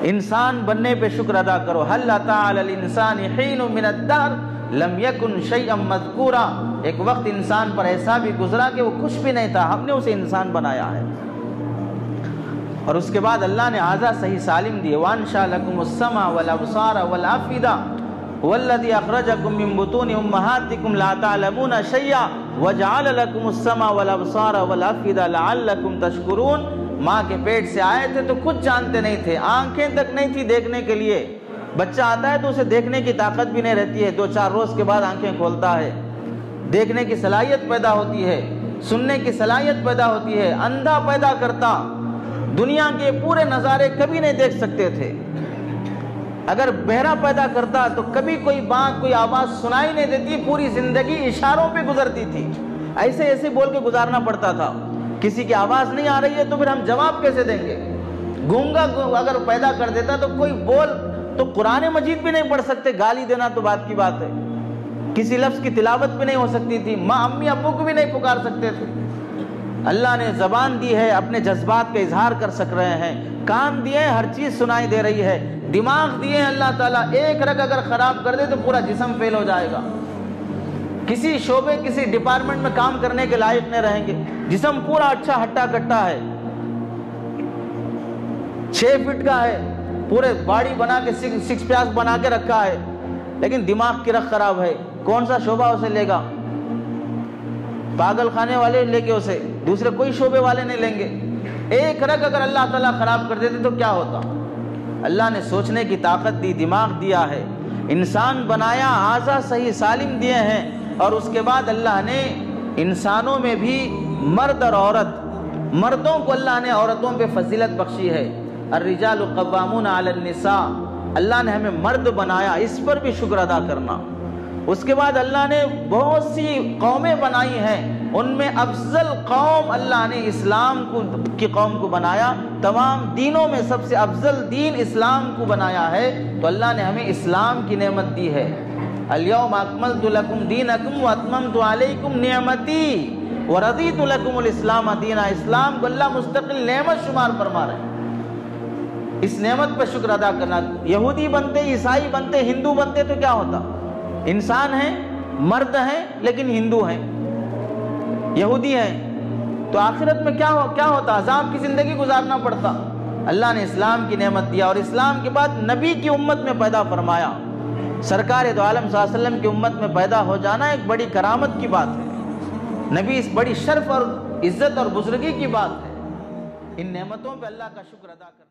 انسان بننے پہ شکر ادا کرو. هل اتى على الانسان حين من الدهر لم يكن شيئا مذكورا. ایک وقت انسان پر ایسا بھی گزرا کہ وہ کچھ بھی نہیں تھا, ہم نے اسے انسان بنایا ہے. اور اس کے بعد اللہ نے اعضاء صحیح سالم دیے. وانشا لکم السمع والابصار والافئدہ والذی اخرجکم من بطون امہاتکم لا تعلمون شیئا وجعل لکم السمع والابصار والافئدہ لعلکم تشکرون. ماں کے پیٹ سے آئے تھے تو کچھ جانتے نہیں تھے, آنکھیں تک نہیں تھی دیکھنے کے لیے. بچہ آتا ہے تو اسے دیکھنے کی طاقت بھی نہیں رہتی ہے, 2-4 روز کے بعد آنکھیں کھولتا ہے, دیکھنے کی صلاحیت پیدا ہوتی ہے, سننے کی صلاحیت پیدا ہوتی ہے. اندھا پیدا کرتا, دنیا کے پورے نظارے کبھی نہیں دیکھ سکتے تھے. اگر بہرا پیدا کرتا تو کبھی کوئی بات, کوئی آواز سنائی نہیں دیتی, پوری زندگی اشاروں پہ گزرتی تھی. ایسے ایسے بول کے گزارنا پڑتا تھا. کسی کی آواز نہیں آ رہی ہے تو پھر ہم جواب کیسے دیں گے؟ گونگا اگر پیدا کر دیتا تو کوئی بول تو قرآن مجید بھی نہیں پڑھ سکتے, گالی دینا تو بات کی بات ہے. کسی لفظ کی تلاوت بھی نہیں ہو سکتی تھی, ماں امی ابو کو بھی نہیں پکار سکتے تھے. اللہ نے زبان دی ہے, اپنے جذبات کا اظہار کر سک رہے ہیں. کان دیے ہیں, ہر چیز سنائی دے رہی ہے. دماغ دیے ہیں اللہ تعالیٰ, ایک رگ اگر خراب کر دے تو پورا جسم فیل ہو جائے گا. کسی شعبے, کسی ڈپارٹمنٹ میں کام کرنے کے لائق نہیں رہیں گے. جسم پورا اچھا ہٹا کٹا ہے, 6 فٹ کا ہے, پورے باڈی بنا کے 6 پیاس بنا کے رکھا ہے, لیکن دماغ کی رخ خراب ہے. کون سا شعبہ اسے لے گا؟ پاگل خانے والے لے کے اسے, دوسرے کوئی شعبے والے نہیں لیں گے. ایک رگ اگر اللہ تعالیٰ خراب کر دیتے تو کیا ہوتا؟ اللہ نے سوچنے کی طاقت دی, دماغ دیا ہے, انسان بنایا, اعضاء صحیح سالم دیے ہیں. اور اس کے بعد اللہ نے انسانوں میں بھی مرد اور عورت, مردوں کو اللہ نے عورتوں پہ فضیلت بخشی ہے. الرجال قوامون علی النساء, اللہ نے ہمیں مرد بنایا, اس پر بھی شکر ادا کرنا. اس کے بعد اللہ نے بہت سی قومیں بنائی ہیں, ان میں افضل قوم اللہ نے اسلام کی قوم کو بنایا. تمام دینوں میں سب سے افضل دین اسلام کو بنایا ہے. تو اللہ نے ہمیں اسلام کی نعمت دی ہے. الیوم اکملت لکم دینکم واتممت علیکم نعمتی ورضیت لکم الاسلام دینا. اسلام کو اللہ مستقل نعمت شمار فرما رہے ہیں. اس نعمت پر شکر ادا کرنا. یہودی بنتے, عیسائی بنتے, ہندو بنتے تو کیا ہوتا؟ انسان ہیں, مرد ہیں, لیکن ہندو ہیں, یہودی ہیں, تو آخرت میں کیا ہوتا؟ عذاب کی زندگی گزارنا پڑتا. اللہ نے اسلام کی نعمت دیا, اور اسلام کے بعد نبی کی امت میں پیدا فرمایا. سرکار دو عالم صلی اللہ علیہ وسلم کی امت میں پیدا ہو جانا ایک بڑی کرامت کی بات ہے. نبی اس بڑی شرف اور عزت اور بزرگی کی بات ہے. ان نعمتوں پہ اللہ کا شکر ادا کرنا.